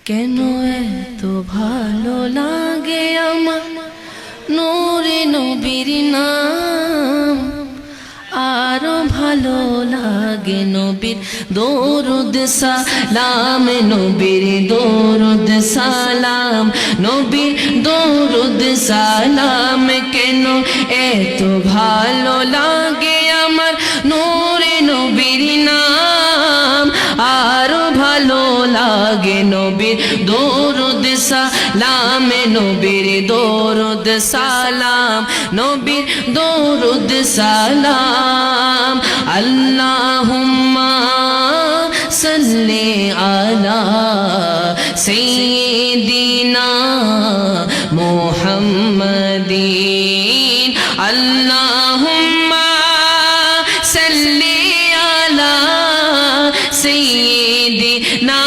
কেন এত ভালো লাগে আমার নূরে নবীর নাম, আরো ভালো লাগে নবীর দরুদ সালাম, নবীর দরুদ সালাম, নবীর দরুদ সালাম। কেন এত ভালো লাগে আমার নূরে নবীর নাম, আরো ভালো লাগে নবীর দরুদ সালাম, নবীর দরুদ সালাম, নবীর দরুদ সালাম। আল্লাহুম্মা সাল্লি আলা সাইয়্যিদিনা মুহাম্মাদিন, আল্লাহুম্মা সাল্লি আলা সাইয়্যিদিনা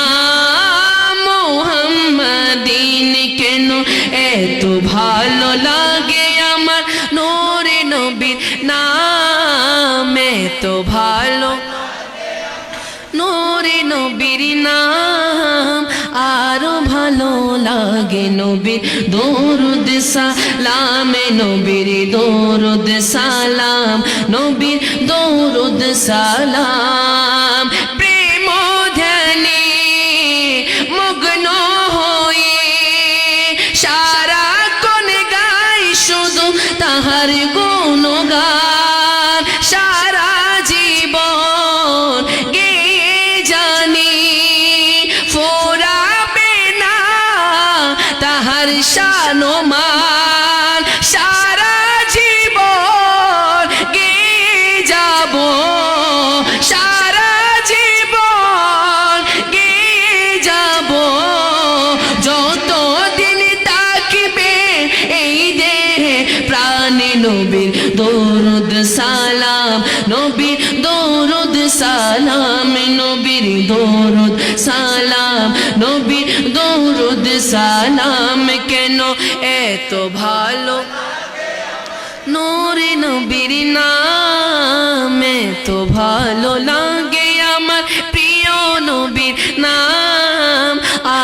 মুহাম্মাদিন। কেন এত ভালো লাগে আমার নূরে নবীর নাম, এত ভালো নূরে নবীর নাম, আরো ভালো লাগে নবীর দরুদ সালাম, নবীর দরুদ সালাম, নবীর দরুদ সালাম। প্রেম ধ্যানে মগ্ন হয়ে সারা কোন গাই শুধু তাহার গুণগান, সারা জীবন গেয়ে জানি ফোরাবে না তাহার শান ও মান, সারা জীবন গেয়ে যাব, সারা জীবন গেয়ে যাব, যতদিন তাকিবে এই দেহে প্রাণে নবীর দরুদ সালাম, নবীর দরুদ সালাম, নবীর দরুদ সালাম, নবীর দরুদ সালাম। কেন এত ভালো নূরে নবীর নাম, এত ভালো লাগে আমার প্রিয় নবীর নাম,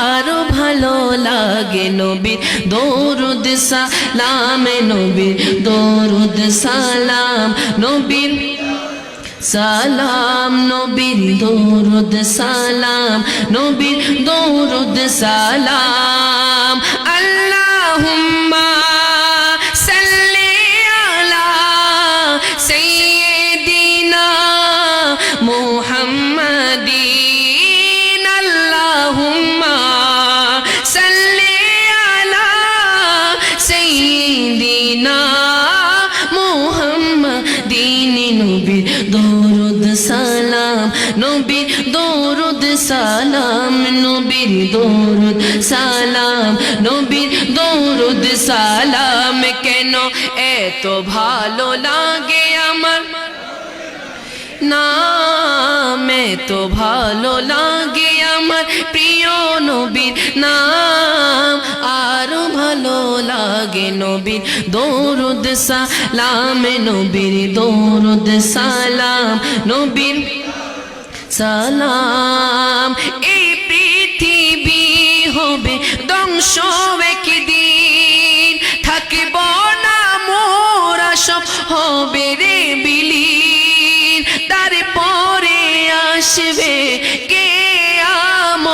আরো ভালো লাগে নবীর দরুদ সালাম, নবীর দরুদ সালাম, নবীর সালাম, নবীর দরুদ সালাম, নবীর দরুদ সালাম। আল্লাহুম্মা সাল্লি আলা সাইয়্যিদিনা মুহাম্মাদিন, আল্লাহুম্মা সাল্লি আলা সাইয়্যিদিনা মুহাম্মাদিন, নবীর দরুদ সালাম, নবীর দরুদ সালাম, নবীর দরুদ সালাম, নবীর দরুদ সালাম। কেন এত ভালো লাগে আমার নাম, এত ভালো লাগে আমার প্রিয় নবীর নাম, আরো ভালো লাগে নবীর দরুদ সালাম, নবীর দরুদ সালাম, নবীর সালাম। এই পৃথিবী হবে ধ্বংস একদিন, থাকিব না মোরা সব হবে রে বিলীন, তারপরে আসবে কিয়ামত,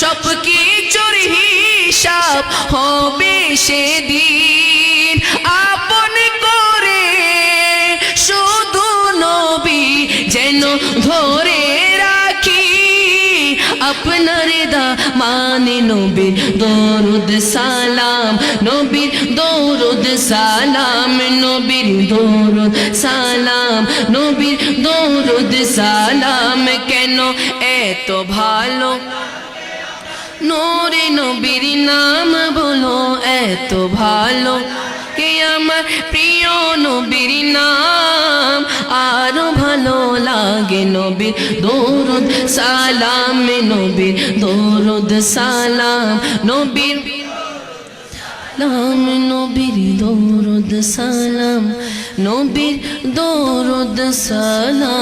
সব কিছুর হিসাব হবে সেদিন, আপন করে শুধু নবী যেন ধরে রাখি আপনার দামানে, নবীর দরুদ সালাম, নবীর দরুদ সালাম, নবীর দরুদ সালাম, নবীর দরুদ সালাম। কেন এত ভালো নূরে নবীর নাম, বলো এত ভালো কে আমার প্রিয় নবীর নাম, আরো ভালো লাগে নবীর দরুদ সালাম, নবীর দরুদ সালাম, নবীর সালাম, নবীর দরুদ সালাম, নবীর দরুদ সালাম।